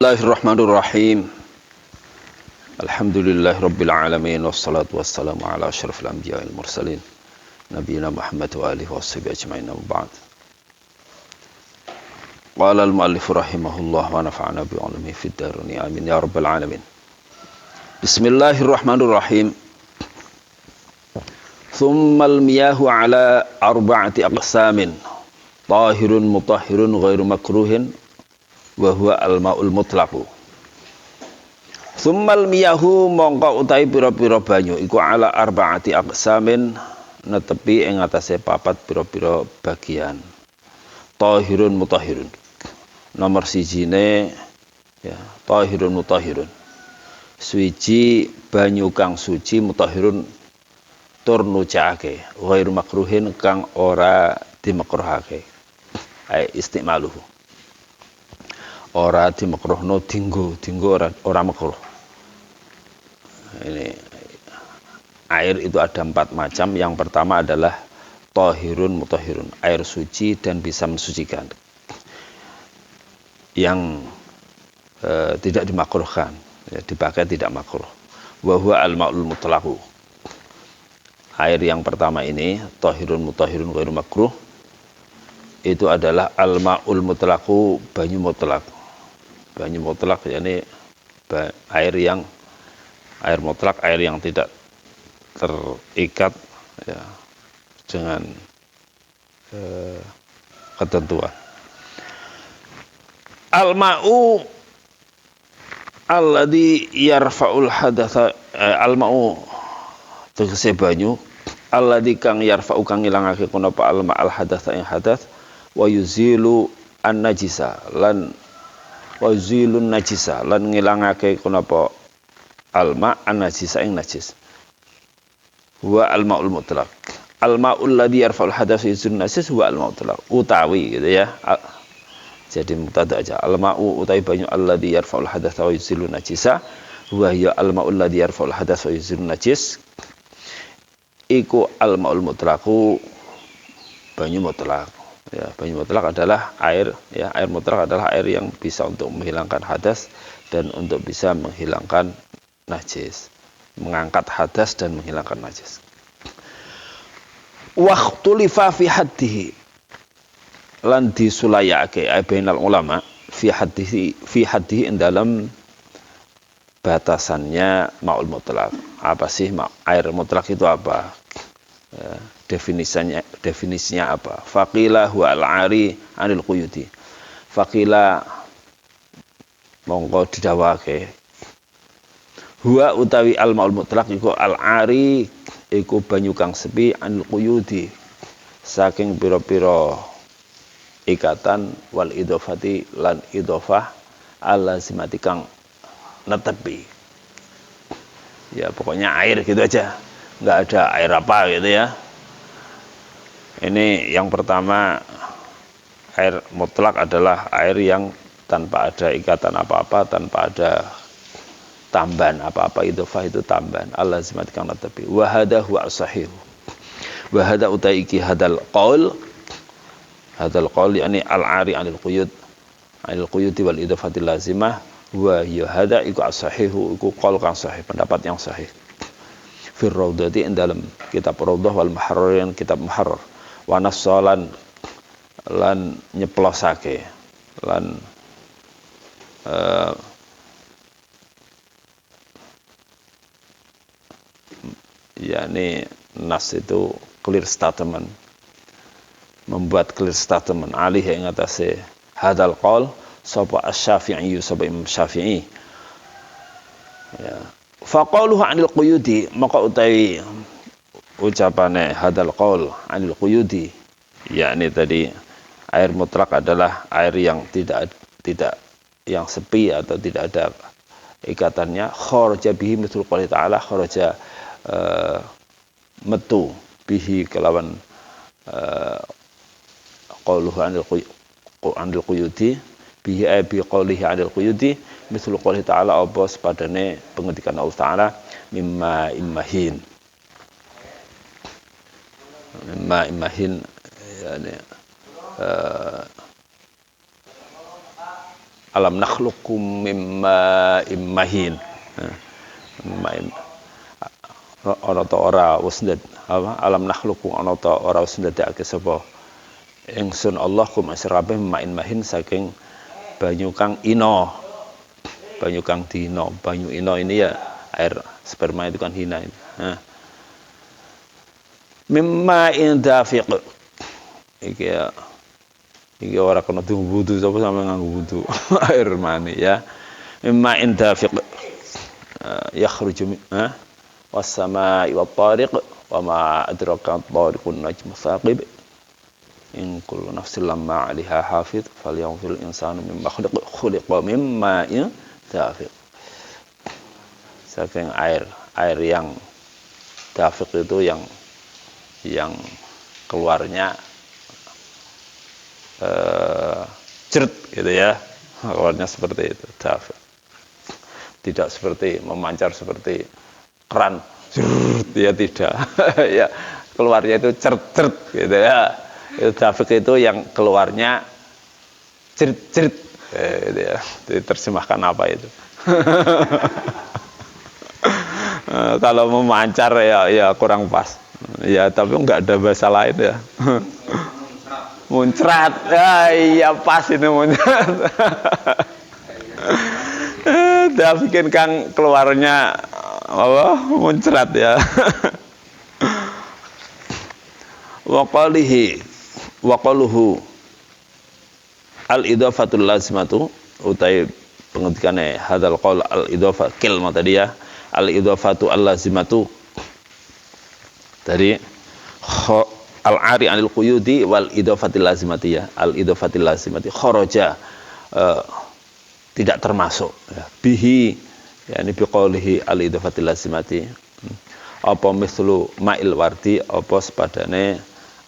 Bismillahirrahmanirrahim. Alhamdulillahirabbil alamin wassalatu wassalamu ala asyrafil anbiya'i wal mursalin nabiyina Muhammad wa alihi washabihi ajmain ba'd. Qala al-mu'allif rahimahullah wa nafa'ana bi 'ilmihi fid darin amin ya rabbal alamin. Bismillahirrahmanirrahim. Tsummal miyahu ala arba'ati aqsamin. Tahirun mutahhirun ghairu makruhin wa huwa al-ma'ul mutlaqu. Tsummal miyahu mongko utahi pira-pira banyu iku ala arba'ati aqsamin netepi ing atase papat pira-pira bagian. Tahirun mutahhirun. Nomor sijine ya, tahirun mutahhirun. Suci banyu kang suci mutahhirun tur nucake, ghairu makruhin kang ora dimakruhake. Ai istimaluhu. Ora dimakruhno dinggo ora makruh. Ini air itu ada 4 macam. Yang pertama adalah tahirun mutahhirun, air suci dan bisa mensucikan. Yang tidak dimakruhkan, ya, dipakai tidak makruh. Wa huwa al-ma'ul mutlaqu. Air yang pertama ini tahirun mutahhirun ghairu makruh itu adalah al-ma'ul mutlaqu, banyu mutlak. Banyu mutlak yakni air mutlak, air yang tidak terikat ya, dengan ketentuan. Al-ma'u alladhi yarfa'ul hadatsa, al-ma'u tegese banyu alladhi kang yarfa'u kang ngilangake kunapa al-ma' al-hadatsa ing hadatsah wa yuzilu an-najisa lan wa yuzilun najisa lan ngilangake kunapa al-ma' an-najisa ing najis. Wa al-ma'ul mutlaq. Al-ma'ul ladzi yarfa'ul hadatsa yuzilun najis huwa al-ma'ul mutlaq. Utawi gitu ya. Jadi mubtada aja. Al-ma'u utawi banyu alladzi yarfa'ul hadatsa wa yuzilun najisa huwa ya al-ma'ul ladzi yarfa'ul hadatsa wa yuzilun najis. Iku al-ma'ul mutlaqu, banyu mutlak. Ya, banyu mutlak adalah air, ya, air mutlak adalah air yang bisa untuk menghilangkan hadas dan untuk bisa menghilangkan najis, mengangkat hadas dan menghilangkan najis. Waqtulifa fi haddihi lan disulayake ai bainal ulama fi haddihi dalam batasannya ma'ul mutlak. Apa sih air mutlak itu apa? Ya, definisinya apa? Faqila huwa al-'ari 'anil quyuti. Faqila mongko didhawuhake huwa utawi al-ma'ul mutlaq iku al-'ari iku banyu kang sepi 'anil quyuti saking pira-pira ikatan wal idhofati lan idhofah al-lazimati kang netepi. Ya pokoknya air gitu aja. Enggak ada air apa gitu ya. Ini yang pertama, air mutlak adalah air yang tanpa ada ikatan apa-apa, tanpa ada tambahan apa-apa. Idhofah itu tambahan. Al-lazimati kang netepi. Wa hadha huwa as-sahih. Wa hadha utaiki hadal qaul. Hadal qaul yakni al-'ari 'anil quyut wal idhofati lazimah wa ya hadha iku as-sahih, iku qaul kang sahih, pendapat yang sahih. Fir raudhati dalam kitab Raudhah wal Muharrar, kitab Muharrar. Wa nassalan lan nyeplosake lan yakni nas itu clear statement, membuat clear statement alih ing atase hadal qaul sapa asy-Syafi'i, sapa Imam Syafi'i. Ya. Faqauluhu 'anil quyudi, maka utawi ucapane hadal qaul 'anil quyudi, yakni tadi air mutlak adalah air yang tidak yang sepi atau tidak ada ikatannya. Kharaja bihi mithl qouli ta'ala, kharaja metu bihi kelawan qauluhu 'anil quyudi bihi ay bi qoulihi 'anil quyudi misal qouli ta'ala apa sepadane pengendikan Allah Ta'ala mimma immahin yani alam nakhluqukum mimma immahin. Main ana ta ora wis apa alam nakhluqukum ana ta ora wis ndadekake sapa ingsun Allah kum asrabe main mahin saking banyu kang ino. Banyu kang dino, banyu ino ini ya air sperma itu kan hina ini. Mimma indafiq. Iki ora kena wudu sapa sampe nganggo wudu. Air mani ya. Mimma indafiq. Yakhruju min was samaa'i wat tariq wa ma adraka at-tariqun najmu thaqib. In kullu nafsin lamma 'alaiha hafiz falyanzur insanu mimma khuliqa mimma dafiq. Saking air yang dafiq itu yang keluarnya cert gitu ya, keluarnya seperti itu dafiq. Tidak seperti memancar seperti keran, ya tidak. Ya keluarnya itu cert gitu ya. Itu dafiq itu yang keluarnya cert gitu ya. Diterjemahkan apa itu? Kalau memancar ya kurang pas. Ya tapi enggak ada bahasa lain ya. Muncrat. Ya iya pas ini muncrat. Dah bikin kang keluarnya apa? Muncrat ya. Wa qaluhu al-idhafatul lazimatu utai pengertiannya hadzal qaul al-idhafah kilma tadi ya al-idhafatu al-lazimatu tadi al-ari anil quyudi wal idhafatil lazimati ya al-idhafatil lazimati kharaja tidak termasuk ya. Bihi yakni biqaulihi al-idhafatil lazimati apa mislu ma'il wardi apa sepadane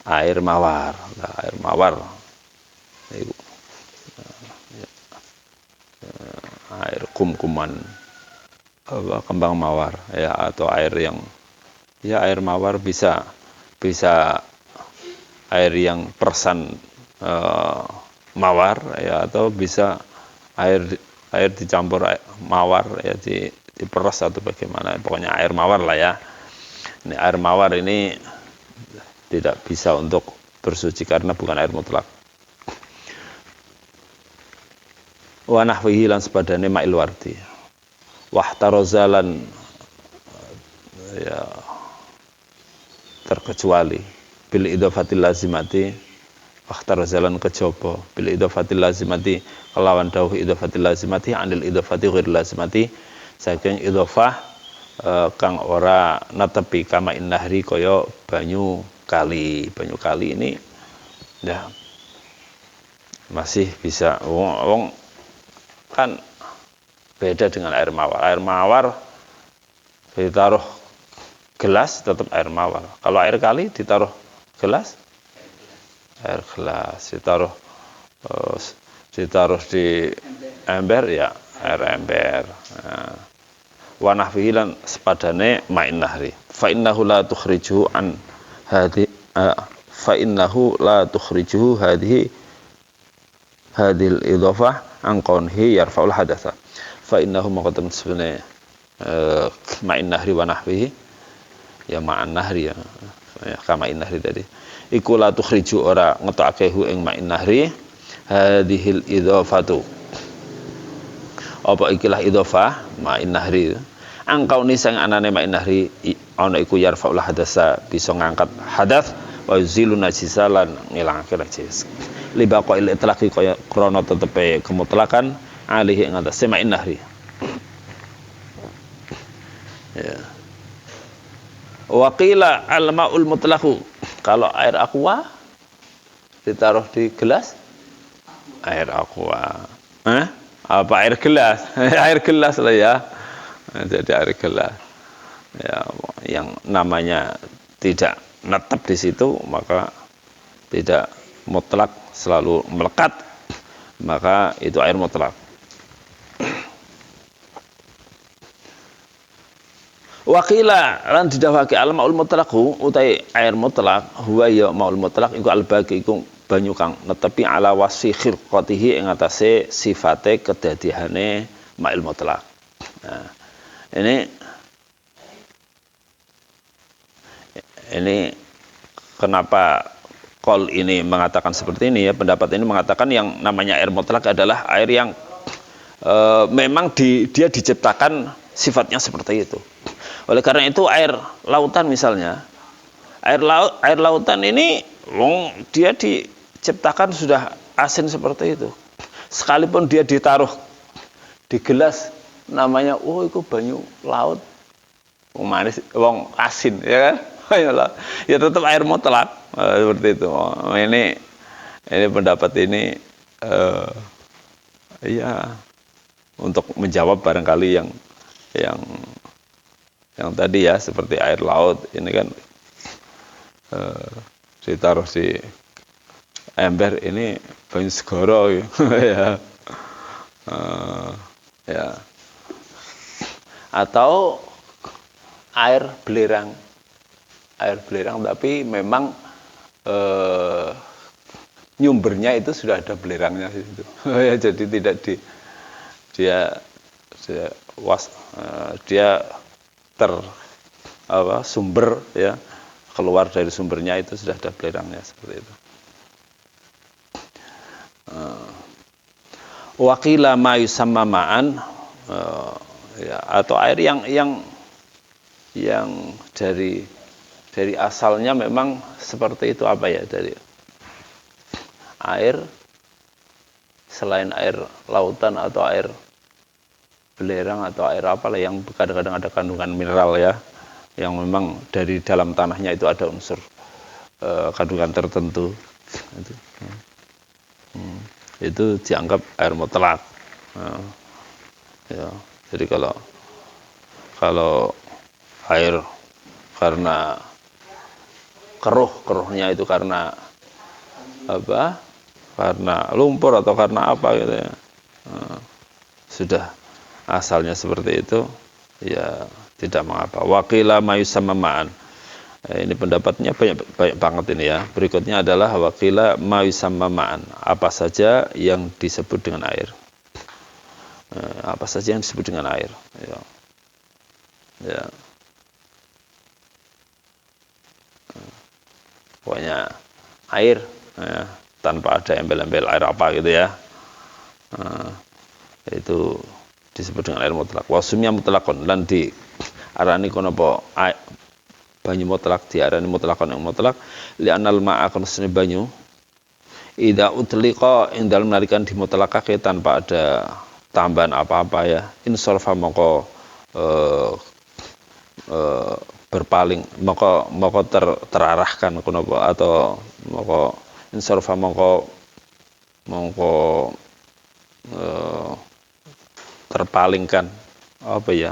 air mawar. Nah, air mawar itu air kum-kuman apa kembang mawar ya atau air yang ya air mawar bisa air yang persan mawar ya atau bisa air dicampur mawar ya diperas atau bagaimana pokoknya air mawar lah ya. Ini air mawar ini tidak bisa untuk bersuci karena bukan air mutlak. Wa nahwihi lan sepadane ma'il wardi. Wahtarazalan ya terkecuali bil idhafatil lazimati wahtarazalan kejaba bil idhafatil lazimati kelawan dawuh idhafatil lazimati anil idhafati ghair lazimati saking idhafah kang ora netepi kama innahri kaya banyu kali ini ya masih bisa wong kan beda dengan air mawar. Air mawar ditaruh gelas tetap air mawar. Kalau air kali ditaruh gelas air gelas, ditaruh di ember ya air ember. Wa nahwihi lan sepadane ma'in nahri. Fa innahu la tukhrijuhu an hadhi fa innahu la tukhrijuhu hadhil idhafah an qaunhi yarfa'ul hadatsa. Fa innahu maqatam sebenarnya ma'in nahri wa nahwihi ya ma'an nahri ya kama in nahri tadi iku la tukhriju ora ngetokake hu ing ma'in nahri hadhil idhafatu apa ikilah idhafah ma'in nahri angkau ni sang anane ma'in nahri ana iku yarfa'ul hadatsa bisa ngangkat hadas wa yuzilu najisalan ngilangake najis libaqail itlaqi kaya krana tetepe kemutlakan alihi ing atase ma'in nahri ya waqila al-ma'ul mutlaqu kalau air aqua ditaruh di gelas air aqua apa air gelas air gelas lah ya jadi air gelas ya yang namanya tidak netep di situ maka tidak mutlak selalu melekat maka itu air mutlak. Wakila lan didhawuhake al maul mutlaqu utai air mutlak huwa ya maul mutlak iku al baqi iku banyu kang netepi ala wasfi khilqatihi ing atase sifate kedadihane ma'il mutlaq. Nah, ini kenapa qol ini mengatakan seperti ini ya, pendapat ini mengatakan yang namanya air mutlak adalah air yang memang dia diciptakan sifatnya seperti itu. Oleh karena itu air lautan misalnya, air lautan ini dia diciptakan sudah asin seperti itu. Sekalipun dia ditaruh di gelas namanya itu banyu laut manis, asin ya kan? Ya tetap air mutlak seperti itu. Ini pendapat ini ya untuk menjawab barangkali yang tadi ya, seperti air laut ini kan ditaruh di ember ini banyu segoro ya. Ya. Atau air belerang tapi memang nyumbernya itu sudah ada belerangnya itu. Ya, jadi tidak sumber ya, keluar dari sumbernya itu sudah ada belerangnya seperti itu. Waqila ma yusamma ma'an, ya, atau air yang dari asalnya memang seperti itu, apa ya, dari air selain air lautan atau air belerang atau air apalah yang kadang-kadang ada kandungan mineral ya, yang memang dari dalam tanahnya itu ada unsur kandungan tertentu itu dianggap air mutlak. Ya, jadi kalau air karena keruhnya itu karena apa? Karena lumpur atau karena apa gitu ya. Sudah asalnya seperti itu, ya tidak mengapa. Waqila ma yusamma ma'an. Ini pendapatnya banyak banget ini ya. Berikutnya adalah waqila ma yusamma ma'an. Apa saja yang disebut dengan air. Apa saja yang disebut dengan air. Ya. Pokoknya air tanpa ada embel-embel air apa gitu ya. Itu disebut dengan air mutlak. Wa sumya mutlaqon, lan di arani kono apa banyu mutlak, diarani mutlakon yang mutlak li anal ma'a kunsne banyu idza utliqa ing dalem narikan dimutlakake tanpa ada tambahan apa-apa ya, insarfa mongko berpaling mongko terarahkan kono atau mongko insarfa mongko terpalingkan apa ya,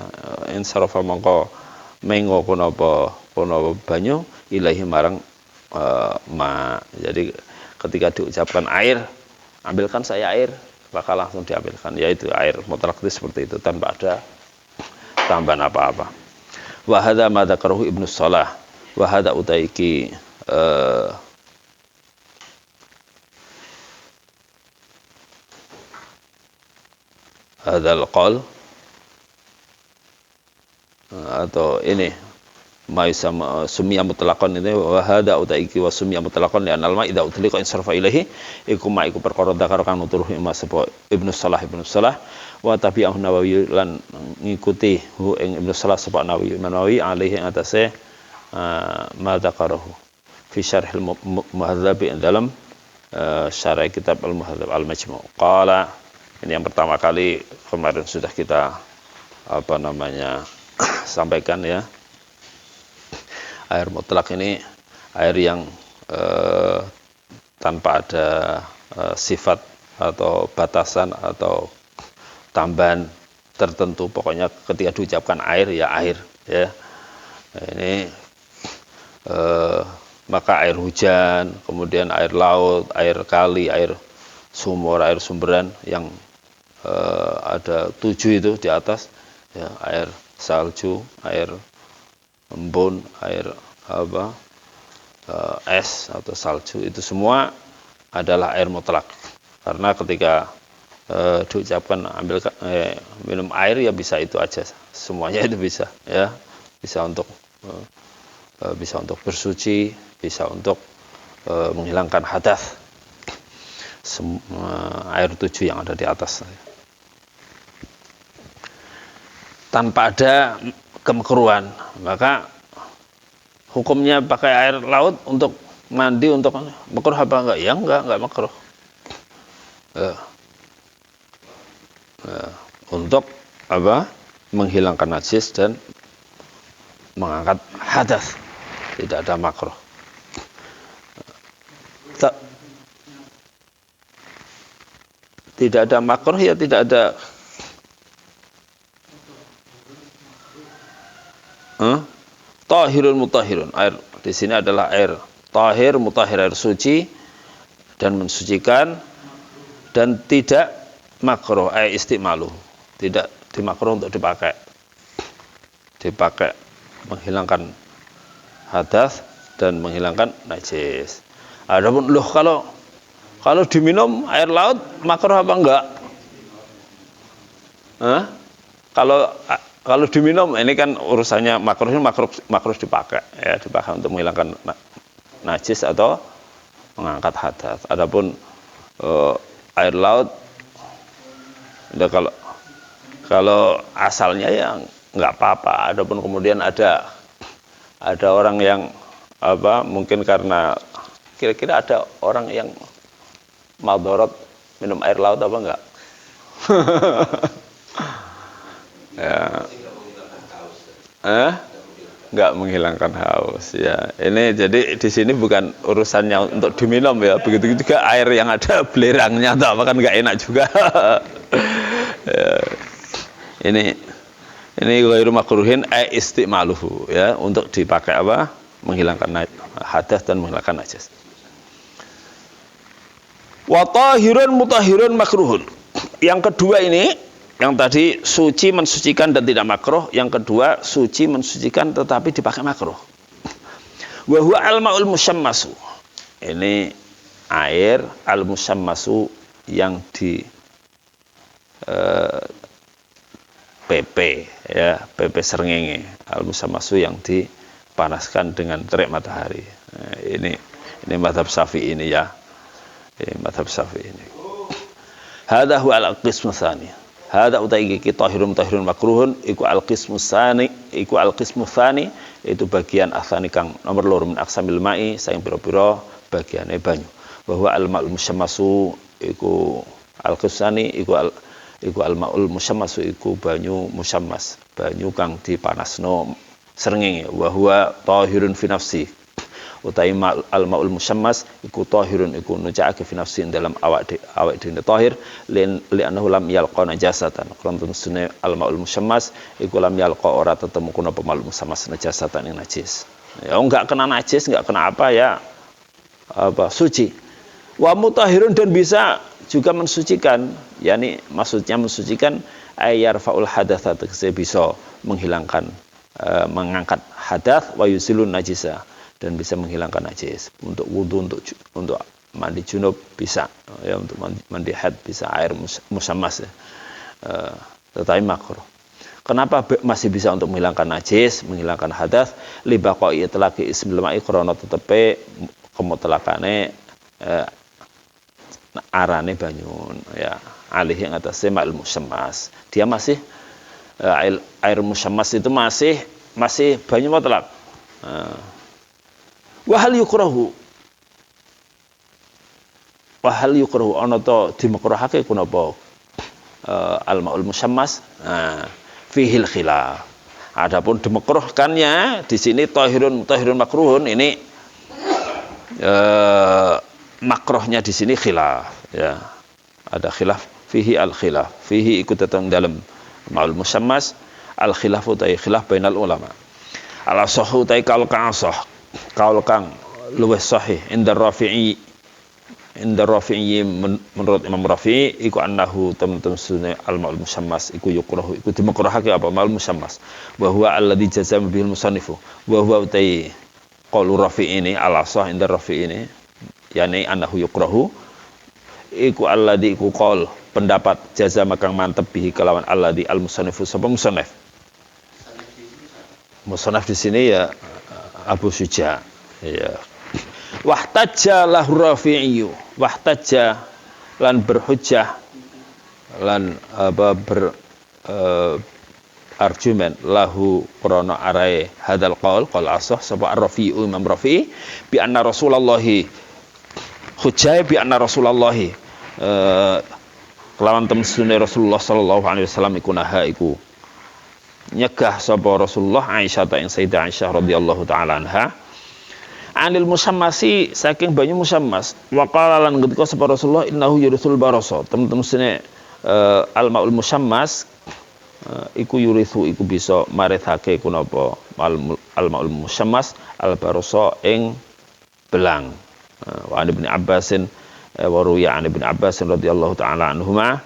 insarfa mongko mengo kono banyu ilahi marang ma. Jadi ketika diucapkan air, ambilkan saya air, maka langsung diambilkan, yaitu air mutlak itu seperti itu tanpa ada tambahan apa-apa. Wa hadza ma dzakarahu Ibnu Shalah wa hadza utaiki hadzal qaul atau ini maisama sumya mutlaqan ini wa hada utaiki wa sumya mutlaqan li anal ma idza utliqa insarfa ilaihi iku ma iku perkara dakar kang nuturuh Mas Ibnu Shalah wa tabi'ahu Nawawi lan ngikuti hu ing Ibnu Shalah sapa Nawawi alaihi ing atase ma dzakarahu fi syarhil muhadzab dalam syarah kitab al-muhadzab al-majmu'. Qala, ini yang pertama kali kemarin sudah kita sampaikan ya. Air mutlak ini air yang tanpa ada sifat atau batasan atau tambahan tertentu, pokoknya ketika diucapkan air ya air ya. Ini maka air hujan, kemudian air laut, air kali, air sumur, air sumberan yang ada 7 itu di atas ya, air salju, air embun, air es atau salju, itu semua adalah air mutlak. Karena ketika diucapkan minum air ya bisa itu aja, semuanya itu bisa ya, bisa untuk bersuci, bisa untuk menghilangkan hadas, air 7 yang ada di atas, tanpa ada kemekruhan. Maka hukumnya pakai air laut untuk mandi, untuk makruh apa enggak? Ya enggak makruh. Untuk apa? Menghilangkan najis dan mengangkat hadas, tidak ada makruh. Tidak ada makruh ya tidak ada tahirun mutahhirun. Air di sini adalah air tahir mutahhir, air suci dan mensucikan, dan tidak makruh istimalu, tidak dimakruh untuk dipakai menghilangkan hadas dan menghilangkan najis. Adapun kalau diminum air laut makruh apa enggak? Kalau diminum ini kan urusannya makruh dipakai ya, dipakai untuk menghilangkan najis atau mengangkat hadas. Adapun air laut kalau asalnya ya nggak apa-apa. Adapun kemudian ada orang yang mungkin karena kira-kira ada orang yang madharat minum air laut apa enggak? Ya. Enggak menghilangkan haus ya. Ini jadi di sini bukan urusannya untuk diminum ya. Begitu juga air yang ada belerangnya atau apa kan enggak enak juga. Ya. Ini ghairu makruhin istimaluhu ya, untuk dipakai menghilangkan hadas dan menghilangkan najis. Wa tahirun mutahhirun makruhun. Yang kedua ini, yang tadi suci mensucikan dan tidak makruh, yang kedua suci mensucikan tetapi dipakai makruh. Wa huwa al-ma'ul musyammasu. Ini air al-musyammasu yang di PP ya, PP srengenge, al-musyammasu yang dipanaskan dengan terik matahari. Nah, ini mazhab Syafi'i ini ya. Mazhab Syafi'i ini. Hadza huwa al-qismu tsani. Hadza utai iki tahirun makruhun iku al-qismu tsani, itu bagian asani kang nomor loro min aqsamil ma'i, saing pira-pira bagiane banyu. Bahwa al-ma'ul musyammasu iku al-qisani iku al-ma'ul musyammasu iku banyu musyammas, banyu kang dipanasno srengenge. Wa huwa tahirun fi nafsi. Utai al-ma'ul musyammas iku tahirun iku nucake fi nafsin dalam awak dhewe tahir li'annahu lam yalqa najasatan. Krontun sunne al-ma'ul musyammas iku lam yalqa, ora tetemu kuna pema'ul musyammas najasatan yang najis. Ya enggak kena najis, enggak kena apa ya, suci. Wa mutahhirun, dan bisa juga mensucikan, yakni maksudnya mensucikan ayarfaul hadatsa, bisa menghilangkan mengangkat hadas, wa yusilun najisa, dan bisa menghilangkan najis. Untuk wudu, untuk mandi junub bisa ya, untuk mandi haid bisa, air musyammas ya. Tetapi makruh. Kenapa masih bisa untuk menghilangkan najis, menghilangkan hadas? Li baqai itlaqi ismil ma'i, krana tetepe kemutlakane arane banyu ya, alih yang atasnya ma'il musyammas. Dia masih air musyammas itu masih banyu mutlak. Wa hal yukrahu ana to dimakruhake kunapa al-ma'ul musyammas? Fihil khilaf. Adapun dimakruhkannya di sini tahirun makruhun, ini makruhnya di sini khilaf ya. Ada khilaf fihi, al-khilaf fihi ikut datang dalam ma'ul musyammas, al-khilafu ta khilaf bainal ulama. Al-sahhu ta kaul kang luwih sahih inda Rafi'i menurut Imam Rafi'i iku annahu tamtum sunna al-ma'ul musyammas iku yukrahu, iku dimakruhake apa ma'ul musyammas. Wa huwa alladzi jazama bil musannifu wa huwa utai qaul Rafi'i ini al-sah inda Rafi'i ini, yani annahu yukrahu iku alladzi iku qaul pendapat jaza makang mantep bihi kelawan alladzi al musannifu sapa musannaf. Musannaf di sini ya Abu Syuja. Ya. Wahtajja lahu Rafi'i. Wahtajja lan berhujjah lan argumen lahu krana arae hadal qaul asah sapa Ar-Rafi'u Imam Rafi'i bi anna Rasulullah hujjah bi anna Rasulullah kelawan temsune Rasulullah sallallahu alaihi wasallam iku naha iku nyegah sapa Rasulullah Aisyah ta ing Sayyidah Aisyah radhiyallahu taala anha anil musammasi saking banyu musammas wa qala lan ngendika sapa Rasulullah innahu yurisul barasa temen-temen sene al-maul musammas iku yurithu iku bisa marithake kunapa al-maul musammas al-barasa ing belang wa Ibnu Abbasin wa ruya an Ibnu Abbasin radhiyallahu taala anhuma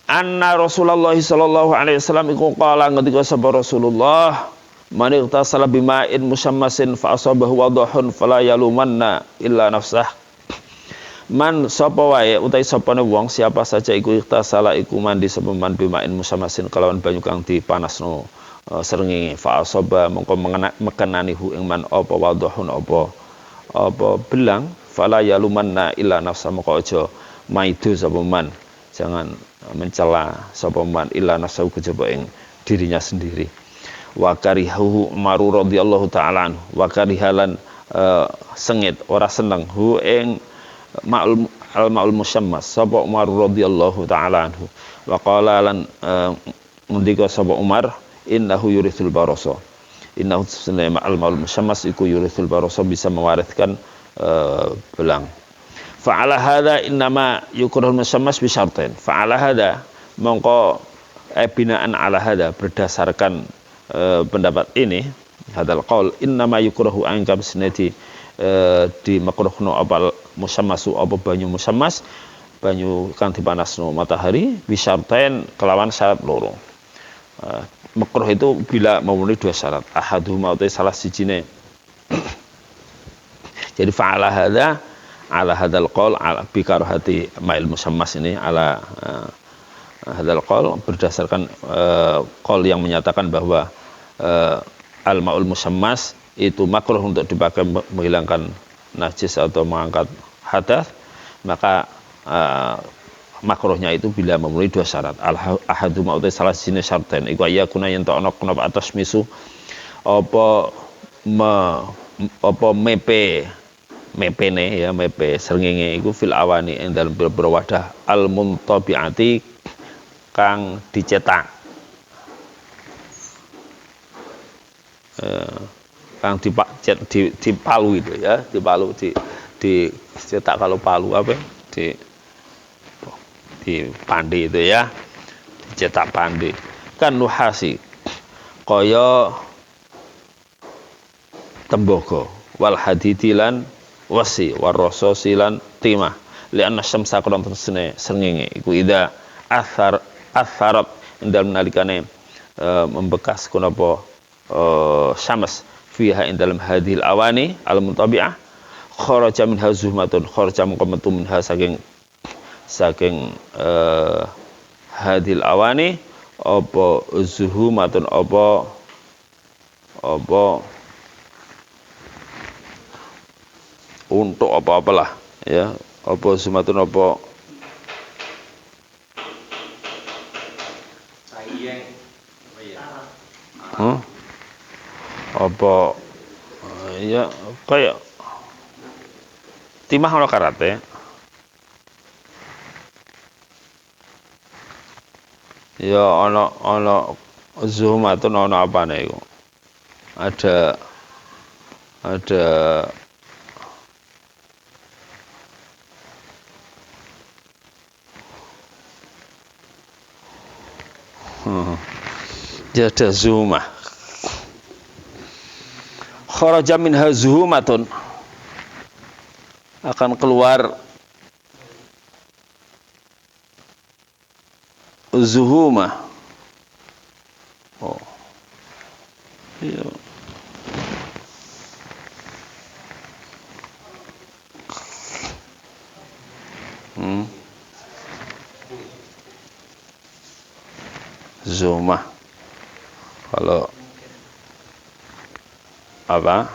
anna Rasulullah sallallahu alaihi wasallam iku qala ngendika sapa Rasulullah man igtasala bima'in musammasin fa asabahu wadhun fala yalumanna illa nafsah man sapa wae utai sapane wong siapa saja iku igtasala iku mandi sapa man bima'in musammasin kalawan banyu kang dipanasno srengenge fa asaba mongko mekenani hu ing man apa wadhun apa belang fala yalumanna illa nafsah mongko aja maido sapa man jangan mencela sapa man illa nafsu kejaba ing dirinya sendiri wa karihu Umar radhiyallahu taala anhu wa karihalan sengit ora seneng hu ing maul musammas sapa Umar radhiyallahu taala anhu wa qala lan ngendika sapa Umar innahu yurithul barasa innahu sunna maul musammas iku yurithul barasa bisa mewariskan belang fa'ala hadza innama yukrahul musammas bi syartain fa'ala hadza mongko binaan ala hadza berdasarkan pendapat ini hadal qaul innama yukrahu angkam sinati di makruhno apa musammasu apa banyu musammas banyu kang dipanasno matahari bisyartain kelawan syarat loro makruh itu bila memenuhi dua syarat ahaduhuma utai salah sijine jadi fa'ala hadza ala hadal qaul ala bikarahati ma'il musammas ini ala hadal qaul berdasarkan qaul yang menyatakan bahwa al-ma'ul musammas itu makruh untuk dipakai menghilangkan najis atau mengangkat hadas maka makruhnya itu bila memenuhi dua syarat ahaduma utai salah sini syarten iku ayakuna yen ta ana kenapa atas misu apa mepene ya mepe srengenge iku fil awani ing dalem berwadah al muntabiati kang dicetak kang dipalu itu ya dipalu dicetak kalau palu apa di pandi itu ya dicetak pandi kan nuhasi kaya tembaga wal hadidilan wasi warrososi lan timah li'anna syamsa qadam srengenge iku ida atharat indal nalikane membekas kunapa syams fiha in dalam hadhil awani al muntabi'ah kharaja min hazuhmatun kharaja maqamatu minha saking hadhil awani apa zuhumatun apa untuk apa-apalah ya apa zuhumatun apa apa ya kayak timah ono karate ya ono zuhumatun ono apane iku ada ya ada zumah kharaja minha zuhumatun akan keluar zuhumah iya Zumah. Kalau apa?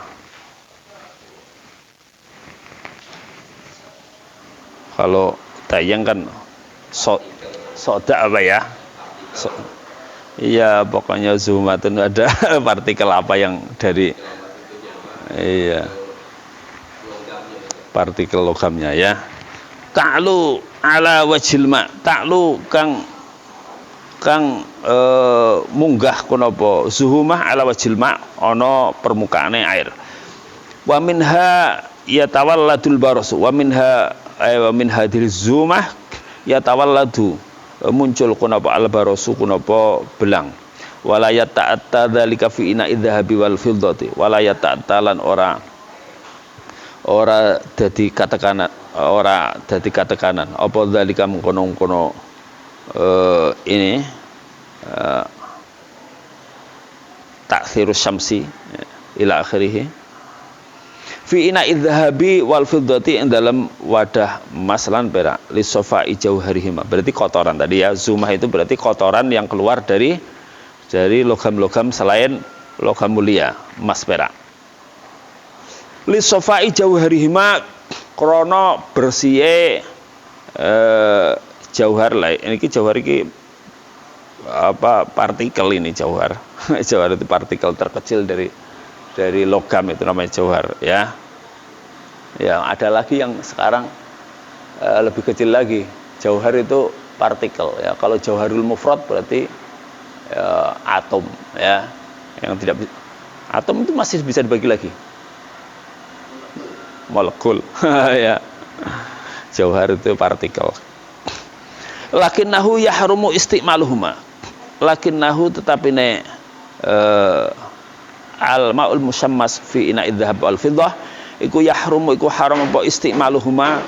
Kalau tayang kan soda apa ya? Iya, pokoknya Zumah itu ada partikel apa yang dari iya partikel logamnya ya. Ta'lu ala wajhil ma, ta'lu kang munggah kunapa zuhumah ala wajhil ma ana permukaane air. Wa minha yatawalladul barasu wa minha hadhil zumah yatawalladu muncul kunapa al barasu kunapa belang. Wala yata'atta dzalika fi ina idzahabi wal fiddati wala yata'atta lan ora dadi katekanan apa dzalika mengkono-kono ini taksirus syamsi ila akhirih fi ina idzahabi wal fiddati ing dalam wadah emas lan perak li safai jauharihima, berarti kotoran tadi ya. Zumah itu berarti kotoran yang keluar dari logam-logam selain logam mulia emas perak. Li safai jauharihima krana bersihe jauhar lain. Ini jauhar iki apa partikel ini jauhar. Jauhar itu partikel terkecil dari logam, itu namanya jauhar ya. Ya, ada lagi yang sekarang lebih kecil lagi. Jauhar itu partikel ya. Kalau jauharul mufrad berarti atom ya. Yang tidak atom itu masih bisa dibagi lagi. Molekul ya. Jauhar itu partikel. Lakinnahu yahrumu istimaluhuma. Lakinnahu tetapi ne al maul musammas fi ina idzhab wal fiddah iku yahrumu iku haram apa istimaluhuma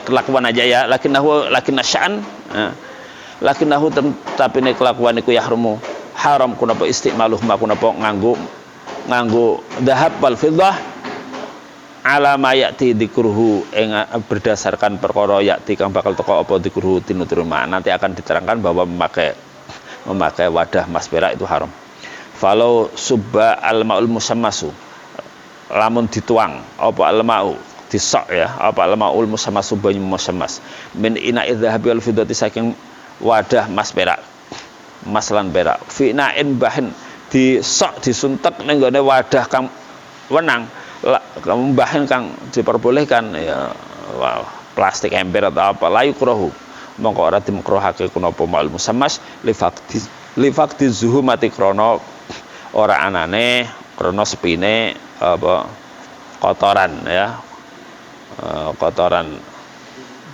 kelakuan aja ya. Lakinna sya'an lakinnahu tetapi ne kelakuan iku yahrumu haram kunapa istimaluhuma kunapa nganggo dzahab wal fiddah ala ma ya'ti dzikruhu berdasarkan perkara ya'ti kang bakal teko apa dzikruhu tinuturma. Nanti akan diterangkan bahwa memakai wadah emas perak itu haram. Falau subba al maul musammasu, lamun dituang apa al mau disok ya, apa al maul musammasu banyu musammas min ina idzahabi wal fiddati saking wadah emas perak, emas lan perak, fi na'in bahin disok disuntek ning gone wadah kang wenang bahan kang diperbolehkan ya, wow, plastik ember atau apa layu kurahu mongko ora dimekruhake kunapa maul musammas li fakti zuhumati krono ora anane krono sepine apa kotoran ya, kotoran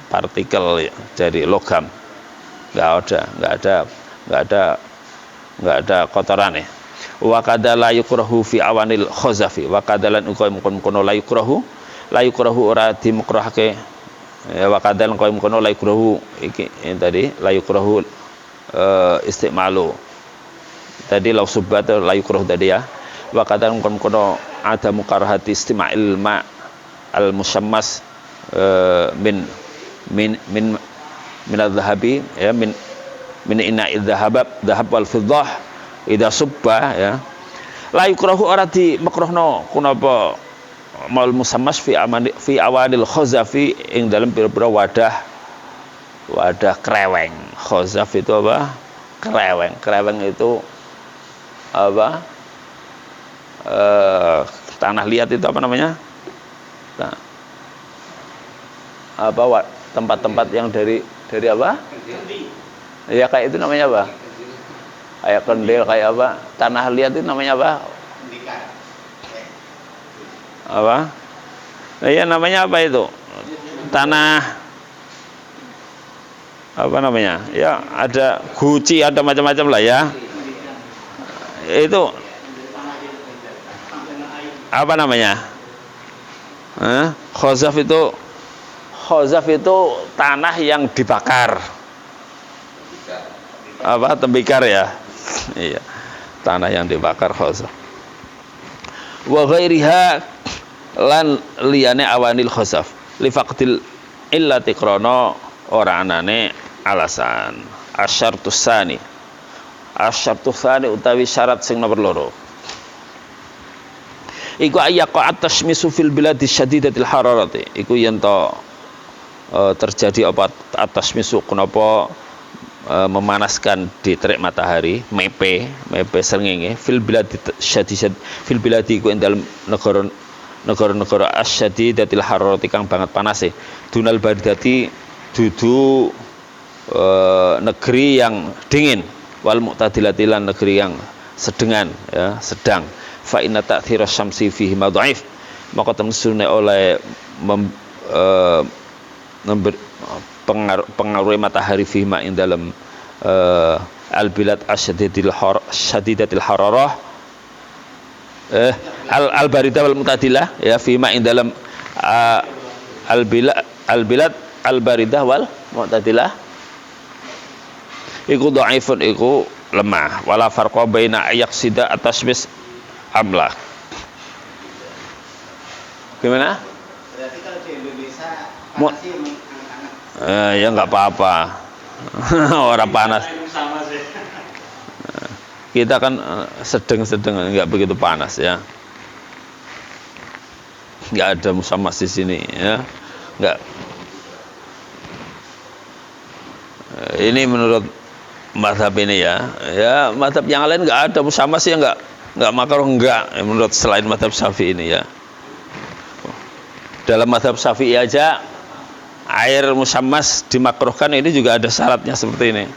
partikel dari logam. Enggak ada kotoran ya. Wa kadala yukrahu fi awanil khazafi wa kadalan ukoy mungkon la yukrahu ora dimekruhake ya. Wa kadalan koy mungkon la yukrahu iki tadi la yukrahu istimalu tadi law subbat la yukrahu tadi ya. Wa kadalan mungkon ada mukarahati istima'il ma al musammas min adz-dzahabi ya min ina dzahab wal fiddah ida subba ya la yukrahu ora di makruhno kunapa maul musammas fi awanil khazafi ing dalam pira-pira wadah kreweng. Khazaf itu apa? Kreweng itu apa? Tanah liat itu apa namanya? Nah, apa tempat-tempat yang dari apa? Ya kayak itu namanya apa? Kayak kendil, kayak apa? Tanah liat itu namanya apa? Apa? Iya namanya apa itu? Tanah apa namanya? Ya ada guci, ada macam-macam lah ya. Itu apa namanya? Khazaf itu tanah yang dibakar. Apa? Tembikar ya. Iya, tanah yang dibakar khazaf. Wa ghairiha lan liyane awanil khazaf li faqdil illati krana ora anane alasan. Asyartus sani Asyartu tsani utawi syarat sing nomor loro iku ayyaqa at-tashmisu fil biladi syadidatil hararati iku yen to terjadi apa at-tashmisu kenapa memanaskan di terik matahari mepe srengenge fil biladi syadid fil biladi iku ing dalem negara asyadidatil hararati kang banget panase dunal baridati dudu negeri yang dingin wal mu'tadilati lan negeri yang sedengan ya sedang fa inna ta'thira syamsi fihi ma dhaif maka temsune oleh pengaruh matahari fihi ma ing dalam al bilad asyadidatil hararah al barida wal mu'tadilah ya fihi ma ing dalam al bilad al barida wal mu'tadilah iku dhaifun iku lemah wala farqa baina yaqsida at-tashmis amlah. Gimana? Berarti kalau di Indonesia panas sih hangat-hangat. Ya nggak apa-apa. Orang panas. Sama sih. Kita kan sedang nggak begitu panas ya. Nggak ada musamas di sini ya. Nggak. Ini menurut mazhab ini ya. Ya mazhab yang lain nggak ada musamas ya nggak makruh enggak menurut selain mazhab Syafi'i ini ya. Dalam mazhab Syafi'i aja air musammas dimakruhkan ini juga ada syaratnya seperti ini.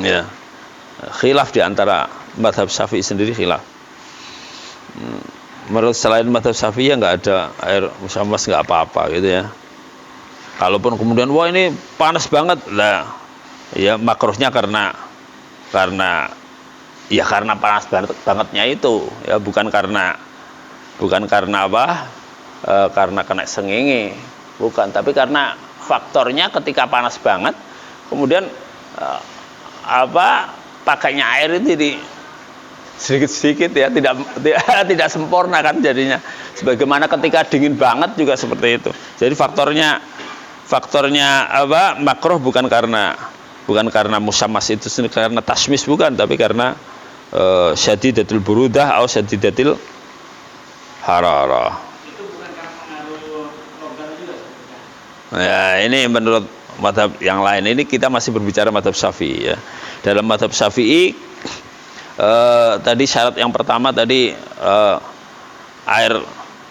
Ya. Khilaf di antara mazhab Syafi'i sendiri khilaf. Menurut selain mazhab Syafi'i ya nggak ada air musammas nggak apa-apa gitu ya. Kalaupun kemudian wah ini panas banget lah ya makruhnya karena panas bangetnya itu ya bukan karena apa karena kena sengenge bukan tapi karena faktornya ketika panas banget kemudian pakainya air itu jadi sedikit-sedikit ya tidak sempurna kan jadinya sebagaimana ketika dingin banget juga seperti itu jadi faktornya makruh bukan karena musammas itu sendiri karena tasmis bukan tapi karena syadidatul burudah atau syadidatil hararah. Itu bukan karena pengaruh logam juga. Ya, ini menurut mazhab yang lain. Ini kita masih berbicara mazhab Syafi'i ya. Dalam mazhab Syafi'i tadi syarat yang pertama tadi air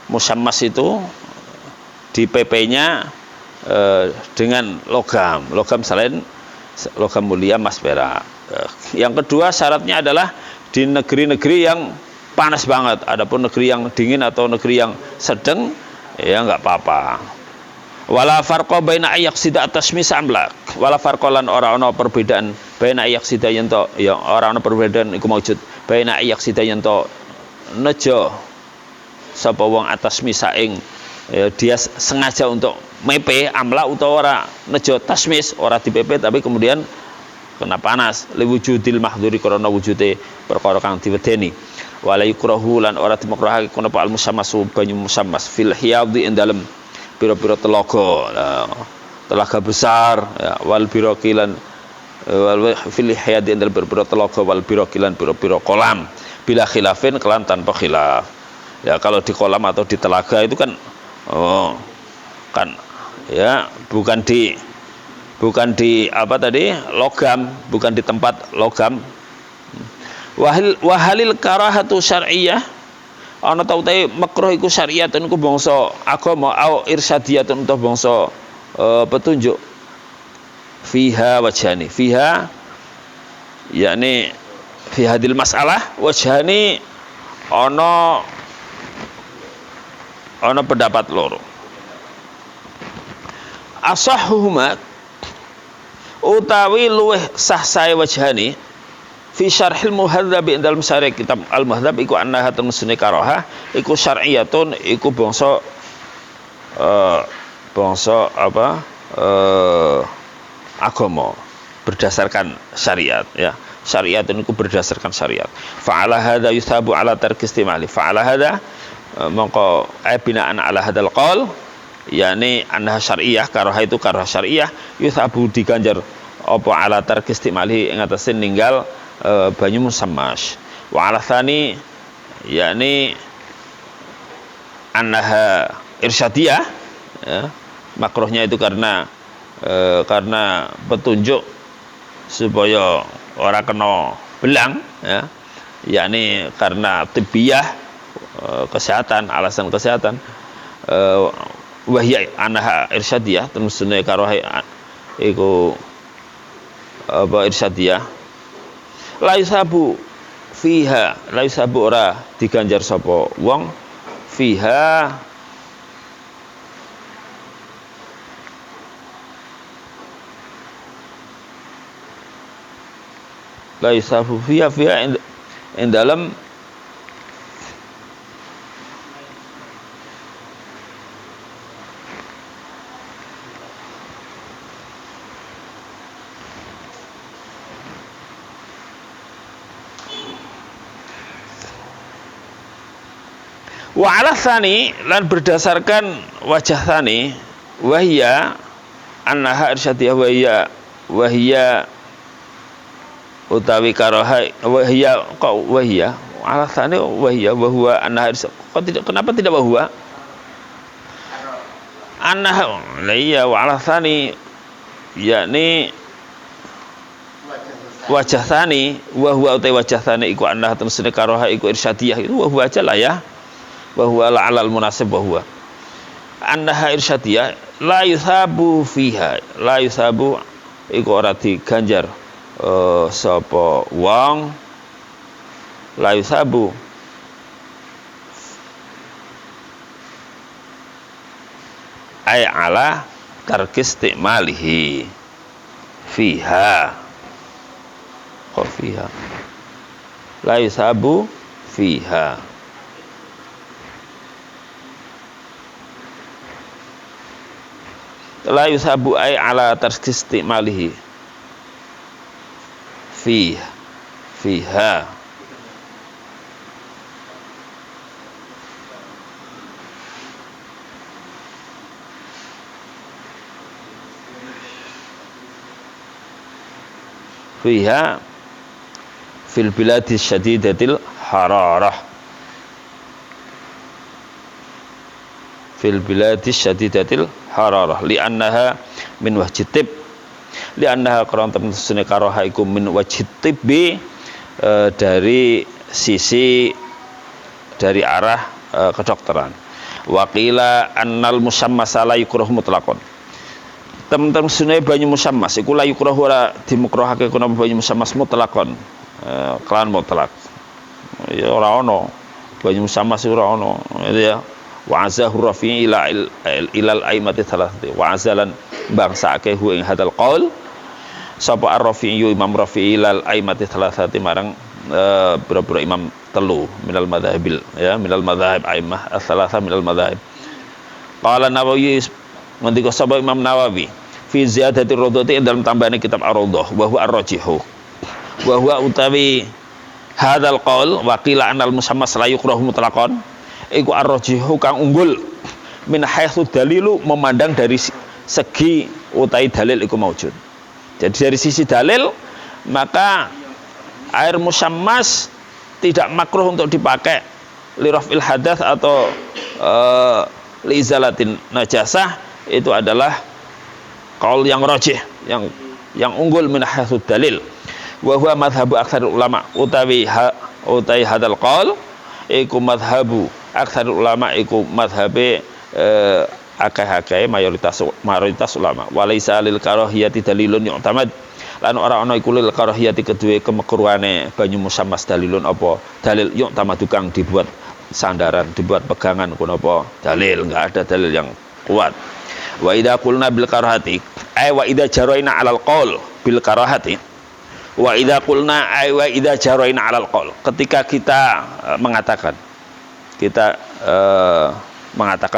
musammas itu di PP-nya dengan logam selain logam mulia emas perak. Yang kedua syaratnya adalah di negeri-negeri yang panas banget. Adapun negeri yang dingin atau negeri yang sedang ya nggak apa-apa. Wala farqa baina ayaqsida at-tashmis amlak. Wala farqa lan ora ana perbedaan baina ayaqsida yen to ya ora ana perbedaan iku maujud baina ayaqsida yen to nejo sapa wong atas misaing ya, dia sengaja untuk mepe amla utawa ora nejo tasmis ora dipepe tapi kemudian kena panas liwujudil mahdhuri karena wujude perkara kang diwedeni wala yukrahu lan ora dimakruhake kono al musammasu banyu musammas fil hiyadhi ing dalem pira-pira telaga besar ya, wal birakilan wal fil hiyadhi ing dalem pira-pira telaga wal birakilan pira-pira kolam bila khilafin kelan tanpa khilaf ya kalau di kolam atau di telaga itu kan kan ya bukan di apa tadi logam bukan di tempat logam wahalil karahatu syar'iyyah ana ta utahe makruh iku syar'iyatun iku bangsa agama au irsyadiyatun utawa bangsa petunjuk fiha wajhani fiha yakni fi hadil masalah wajhani ana pendapat loro asahhuhuma utawi luweh sah sae wajhani fi syarhil muhadzab dalam syarah kitab al muhadzab iku annaha tunsunni karaha iku syar'iyatun iku bangsa agama berdasarkan syariat ya syariatun iku berdasarkan syariat fa'ala hadza yuthabu ala tarki istimali fa'ala hadza maka binaan ala hadzal qaul yakni annaha syar'iyah karaha itu karaha syar'iyah yuthabu diganjar apa ala tarki istimali ing atase ninggal banyu musammas. Wa ala tsani yakni annaha irsyadiyah, ya, makruhnya itu karena petunjuk supaya orang kena belang, ya, yakni karena tibbiyah, kesehatan, alasan kesehatan, wahya annaha irsyadiyah, terus sunai karoha iku apa irsyadiyah, la yusabu fiha, la yusabu ora diganjar sapa wong fiha la yusabu fiha in dalam wa ala tsani lan berdasarkan wajah tsani wahya annaha irsyadiyah wahya utawi karoha wahya kok wahya ala tsani wahya bahwa annaha kok tidak, kenapa tidak bahwa annaha iya wa ala tsani yakni wajah tsani wahwa utawi wajah tsani iku annaha tersene karoha iku irsyadiyah itu wahwa aja lah ya, bahwa la alal munasib bahwa annaha irsyadiyah la yusabu fiha, la yusabu iku ora diganjar sapa wong, la yusabu ay ala tarkis istimalihi fiha, kok fiha la yusabu fiha, la yusabu ay ala tarkis istimalihi fiha fiha fil biladi syadidatil hararah, fil biladi syadidatil hararah li'annaha min wajitib, li'annaha karena temen-temen karoha iku min wajitib dari sisi dari arah kedokteran. Waqila annal musammas la yukrah mutlaqan, temen-temen sunai banyu musammas iku la yukrah ora dimukrohake kuna banyu musammas mutlaqan, kelan mutlak ya ora ono banyu musammas ora ono itu ya. Wa azahu rafi'i ilal aimati thalathati, wa azalan bangsake hu ing hadal qaul sapa ar-rafi'i imam rafi'i ilal aimati thalathati marang boro-boro imam telu minal madhabil, ya, minal madhahib aimah ats-tsalatsa minal madhahib. Qala Nawawi ngendika sapa Imam Nawawi fi ziyadati rawdati dalam tambahan kitab ar-rawdah wa huwa ar-rajihu wa huwa utawi hadal qaul wa qila anal musammas la yukrahu mutlaqan iku ar-rajihu kang unggul min haitsu dalilu, memandang dari segi utai dalil iku maujud. Jadi dari sisi dalil maka air musammas tidak makruh untuk dipakai li raf'il hadath atau li izalatin najasah, itu adalah qaul yang rajih, yang unggul min haitsu dalil. Wa huwa madhhabu aktsarul ulama utawi hadal qaul iku madhhabu aktsarul ulama iku madhabe akeh-akeh mayoritas ulama. Walaisa lil karahiyati dalilun yu'tamad, lan ora ana iku lil karahiyati kedue kemekruhane banyu musammas dalilun apa dalil yu'tamad kang dibuat sandaran, dibuat pegangan kuwi apa dalil, enggak ada dalil yang kuat. Wa idza qulna bil karahati ay wa idza jaraina 'alal qaul bil karahati, wa idza qulna ay wa idza jaraina 'alal qaul, ketika kita mengatakan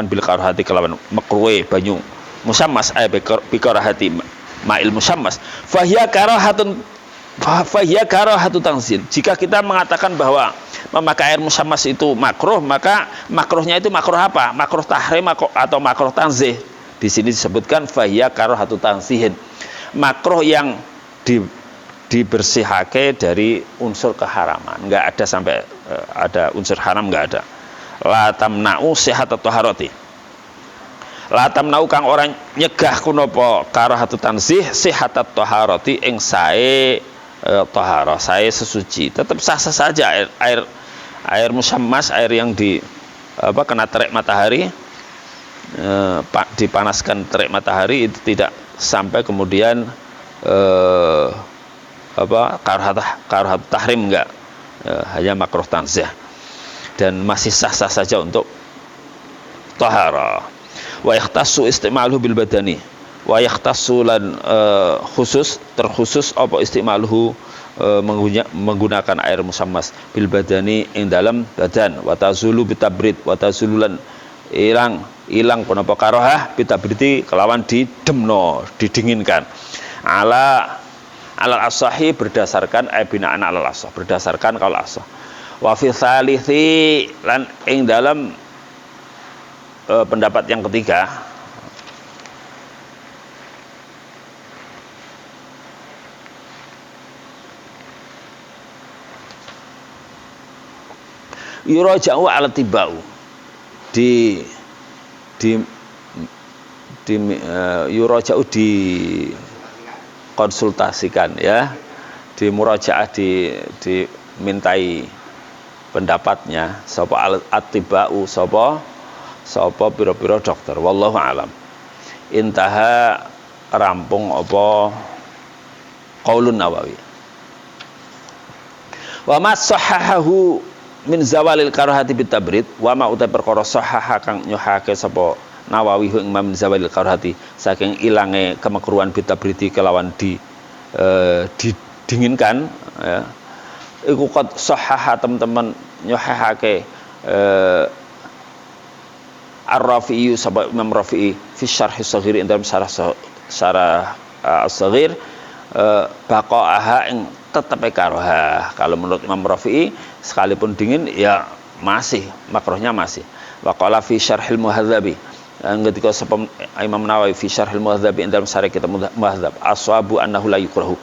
bil karahati kelawan makruhe banyu musammas ay bi karahati ma'il musammas fahiya karahatu tanzil. Jika kita mengatakan bahwa memakai air musammas itu makruh, maka makruhnya itu makruh apa? Makruh tahrim atau makruh tanzih. Di sini disebutkan fahiya karahatu tanzihin, makruh yang dibersihake dari unsur keharaman, enggak ada sampai ada unsur haram, enggak ada. La tamna'u sihat taharati, la tamna'u kang orang nyegah kunapa karahatu tanzih sihat taharati ing sae taharah, sae sesuci, tetap sah-sah saja air musammas, air yang di kena terik matahari, dipanaskan terik matahari, itu tidak sampai kemudian karahat tahrim, enggak, hanya makruh tanzih dan masih sah-sah saja untuk taharah. Wa yakhtassu istimaluhu bil badani, wa yakhtassu lan terkhusus apa istimaluhu menggunakan air musammas bil badani ing dalam badan, wa tazulu bitabrid, wa tazululan ilang punapa karohah bitabriti kelawan didemno, didinginkan, alal asahi berdasarkan binaan alal asah, berdasarkan kaul asah. Wa fi tsalithi lan ing dalam pendapat yang ketiga, yuraja'u ala tibau, yuraja'u konsultasikan, ya, di murajaah, dimintai pendapatnya sapa atibau, sapa pira-pira dokter. Wallahu alam. Intaha rampung apa qaulun Nawawi. Wa ma sahahahu min zawalil karahati bitabrid, wa ma uta perkara sahaha kang nyohake sapa Nawawi ing Imam zawalil karahati saking ilange kemakruhan bitabridi kelawan didinginkan, ya, iku qad sahaha teman-teman nyohake Ar-Rafi'i sapa Imam Rafi'i fi syarh as-saghir dalam syarah as-saghir, baqa'aha ing tetep karohah. Kalau menurut Imam Rafi'i sekalipun dingin ya masih makruhnya masih. Wa qala fi syarhil muhadzabi, ketika Imam Nawawi fi syarhil muhadzabi dalam syarah kitab muhadzab, aswabu annahu la yukrahu,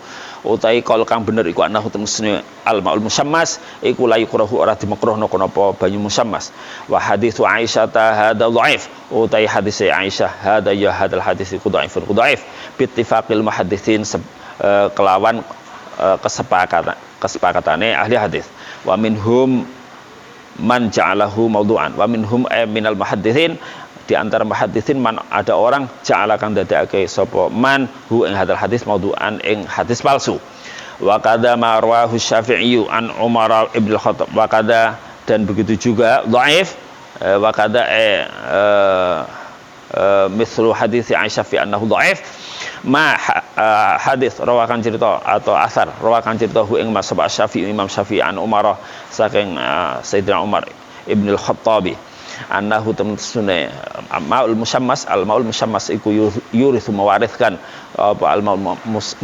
utai kal kang bener iku annahu temusne al maul musammas iku la yukrahu, ora dimakruhno kenapa banyu musammas. Wa haditsu Aisyah hadza dhaif, utai hadis Aisyah hadza ya hadzal hadis iku dhaifun dhaif bi ittifaqil muhadditsin, kelawan kesepakatane ahli hadis. Wa minhum man ja'alahu mawdu'an, wa minhum minal muhadditsin, di antara muhadditsin man ada orang ja'ala kang dadekake sapa man hu ing hadal hadis mawdu'an ing hadis palsu. Wa kadza ma rawahu Syafi'i an Umar ibn al-Khattab, wa kadza, dan begitu juga dhaif, wa kadza mislu hadis Aisyah fi annahu dhaif, ma hadis rawakan cerita atau asar rawakan cerita hu ing masab Syafi'i, Imam Syafi'i an Umar saking Sayyidina Umar ibn al-Khattabi, annahu tamsune maul musammas, al maul musammas iku yurithu mewariskan apa al maul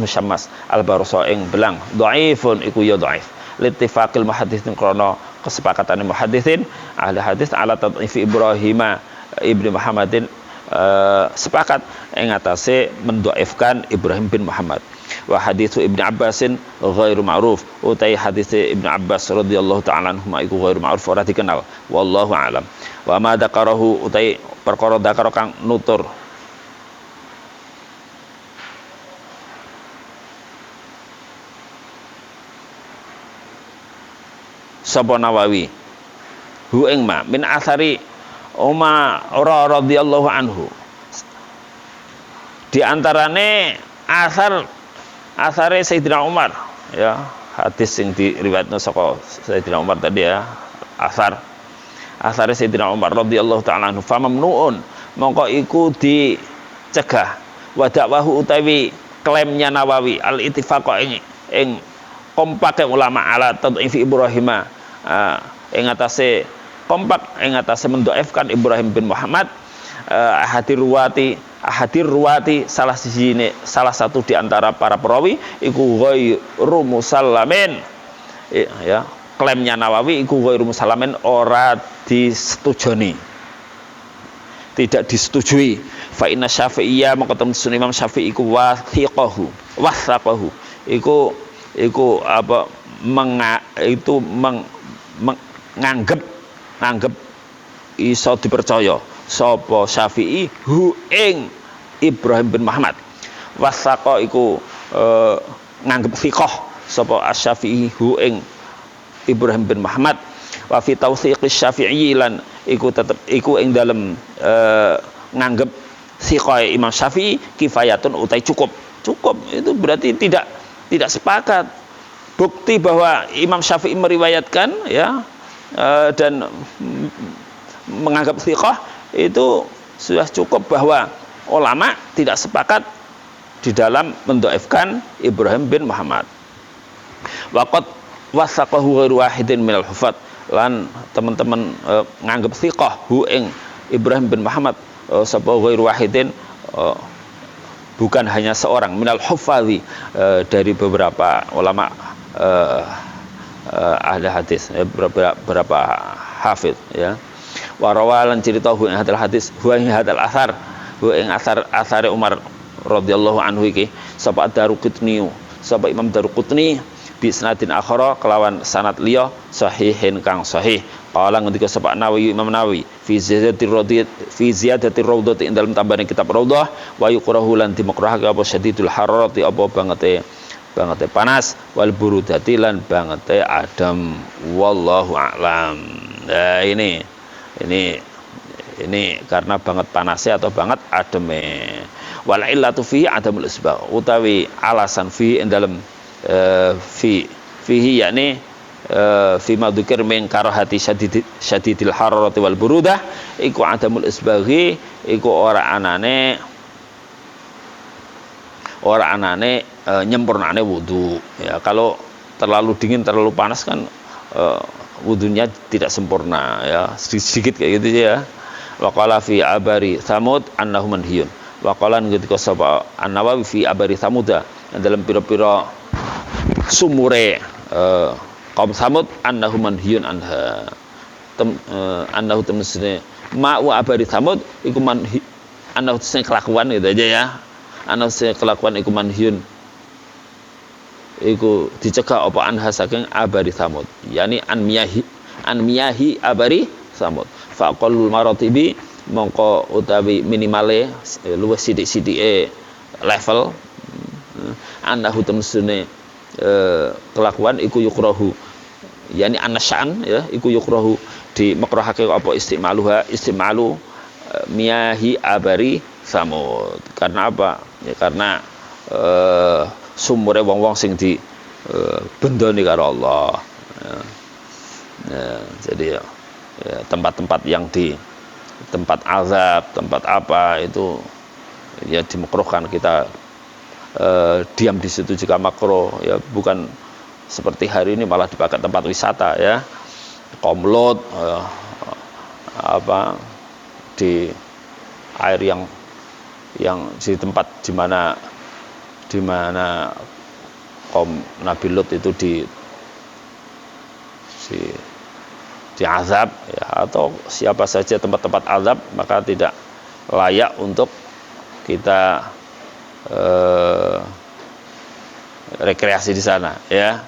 musammas al barasa ing belang, dhaifun iku ya dhaif littifaqil muhadditsin, krana kesepakatan muhadditsin ahli hadis ala tadhifi Ibrahim ibni Muhammadin, sepakat ing atase mendhaifkan Ibrahim bin Muhammad. Wa haditsu Ibnu Abbasin ghairu ma'ruf, utai hadits Ibnu Abbas radhiyallahu ta'ala anhu iku ghairu ma'ruf, ora dikenal. Wallahu a'lam. Wa ma dzakarahu, utai perkara dzakara kang nutur sapa Nawawi hu ing ma min athari Umar radhiyallahu anhu, di antarane asare Sayyidina Umar, ya, hadis yang diriwayatno saka Sayyidina Umar tadi, ya, asare Sayyidina Umar radhiyallahu ta'ala anhu, famamnuun mongko iku dicegah, wa dakwahu utawi klaimnya Nawawi al ittifaq ing kompake ulama ala tadhifi Ibrahim, ing atase kompak ing atase mendhaifkan Ibrahim bin Muhammad, hadir ruwati salah satu di antara para perawi iku ghairu musallamin, ya, klaimnya Nawawi iku ghairu musallamin, ora disetujui, tidak disetujui. Fa inna Syafi'iyya, maka Imam Syafi'i iku wathaqahu iku apa nganggep iso dipercaya sapa Syafi'i hu ing Ibrahim bin Muhammad. Wasaqa iku nganggep thiqah sapa Asy-Syafi'i hu ing Ibrahim bin Muhammad. Wa fi tawthiqis Syafi'i lan iku tetep iku ing dalem nganggep thiqah Imam Syafi'i kifayatun utai cukup itu berarti tidak sepakat. Bukti bahwa Imam Syafi'i meriwayatkan ya dan menganggap thiqah itu sudah cukup, bahwa ulama tidak sepakat di dalam mendhaifkan Ibrahim bin Muhammad. Waqad wasaqahu ghairu wahidin minal hufat, lan teman-teman nganggap thiqah hu ing Ibrahim bin Muhammad sapa ghairu wahidin bukan hanya seorang minal hufadhi dari beberapa ulama ahli hadis, beberapa hafid ya. Wa rawalan cerita hu ing hadal hadis hu ing hadal athar hu ing asare Umar radhiyallahu anhu iki sapa Daruqutni sapa Imam Daruqutni bi sanadin akhara kelawan sanad liya sahihin kang sahih. Qala ngendika sapa Nawawi Imam Nawawi fi ziyadatir raudhati ing dalam tambahan kitab Raudhah wa yuqrahu lan dimakrahake apa syadidul hararati apa bangete panas wal burudati lan bangete adem, wallahu a'lam. Nah ini karena banget panasnya atau banget ademe. Wal illatu fi adamul isbagh utawi alasan fi ing dalam fihi yakni fi madzukir min karahati syadidil hararati wal burudah iku adamul isbaghi iku ora anane nyempurnane wudu ya. Kalau terlalu dingin terlalu panas kan wudunya tidak sempurna ya, sedikit kayak gitu ya. Wa qala fi abari Tsamud annahu manhiyun. Wa qala ketika sapa An-Nawawi fi abari Tsamud dalam pira-pira sumure kaum Tsamud annahu manhiyun anha annahu temsene ma'u abari Tsamud iku annahu tesne kelakuan gitu aja ya. Annahu tesne kelakuan iku manhiyun iku dicegah apa anha saking abari Tsamud, yani an miyahi abari Tsamud. Faqallul maratibi mongko utawi minimale luwih sithik-sithike level annahu temsune kelakuan iku yukrahu, yani anasya'an ya, iku yukrahu di makrahake apa istimalu miyahi abari Tsamud. Karena apa? Ya karena sumure wong-wong sing di bendoni karo Allah ya, jadi ya tempat-tempat yang di tempat azab, tempat apa itu ya dimakruhkan kita diam di situ jika makruh ya, bukan seperti hari ini malah dipakai tempat wisata ya, komlot apa di air yang di tempat di mana kaum Nabi Lut itu diazab ya, atau siapa saja tempat-tempat azab, maka tidak layak untuk kita rekreasi di sana ya.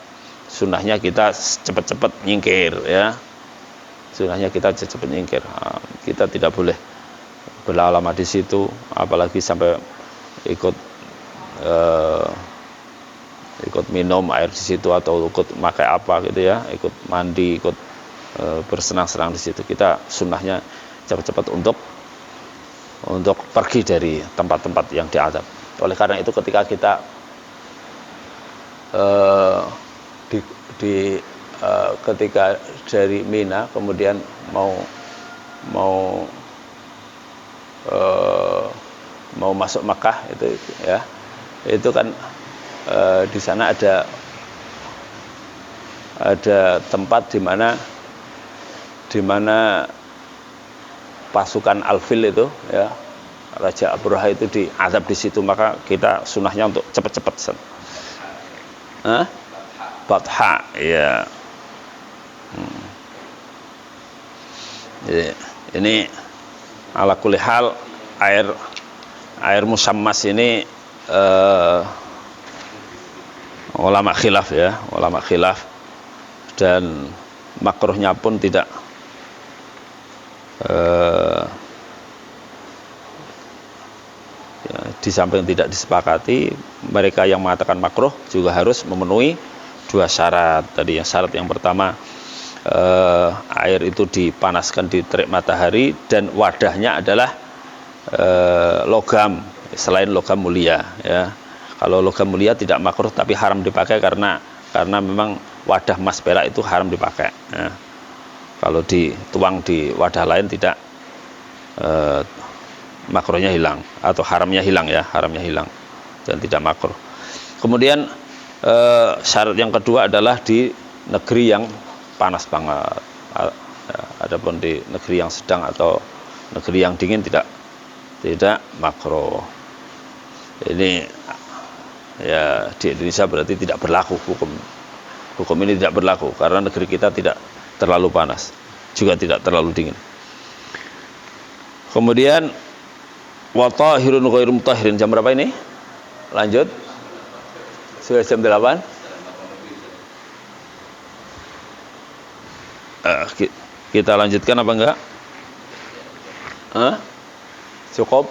Sunnahnya kita cepat-cepat nyingkir ya, kita tidak boleh berlama-lama di situ, apalagi sampai ikut minum air di situ atau ikut pakai apa gitu ya, ikut mandi, ikut bersenang-senang di situ. Kita sunnahnya cepat-cepat untuk pergi dari tempat-tempat yang diazab. Oleh karena itu ketika kita ketika dari Mina kemudian mau masuk Makkah itu ya, itu kan di sana ada tempat di mana pasukan Al-Fil itu ya, Raja Abraha itu diazab di situ, maka kita sunahnya untuk cepat-cepat Batha ya. Ini ala kulli hal air musammas ini ulama khilaf ya, ulama khilaf, dan makruhnya pun tidak ya, di samping tidak disepakati, mereka yang mengatakan makruh juga harus memenuhi dua syarat tadi. Yang syarat yang pertama, air itu dipanaskan di terik matahari dan wadahnya adalah logam selain logam mulia ya. Kalau logam mulia tidak makruh tapi haram dipakai karena memang wadah emas perak itu haram dipakai ya. Kalau dituang di wadah lain tidak, makruhnya hilang atau haramnya hilang ya, haramnya hilang dan tidak makruh. Kemudian syarat yang kedua adalah di negeri yang panas banget. Adapun di negeri yang sedang atau negeri yang dingin tidak makruh. Ini ya di Indonesia berarti tidak berlaku hukum ini, tidak berlaku karena negeri kita tidak terlalu panas juga tidak terlalu dingin. Kemudian wa tahirun ghairu mutahhirin, jam berapa ini? Lanjut. Sudah jam 8. Kita lanjutkan apa enggak? Cukup?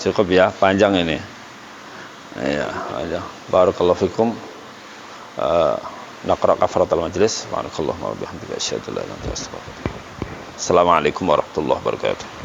Cukup ya, panjang ini. Ya, aja. Barakallahu fikum. Naqra kafaratul majlis. Subhanakallahumma wa bihamdika asyhadu an la ilaha illa anta astaghfiruka wa atubu ilaik. Assalamualaikum warahmatullahi wabarakatuh.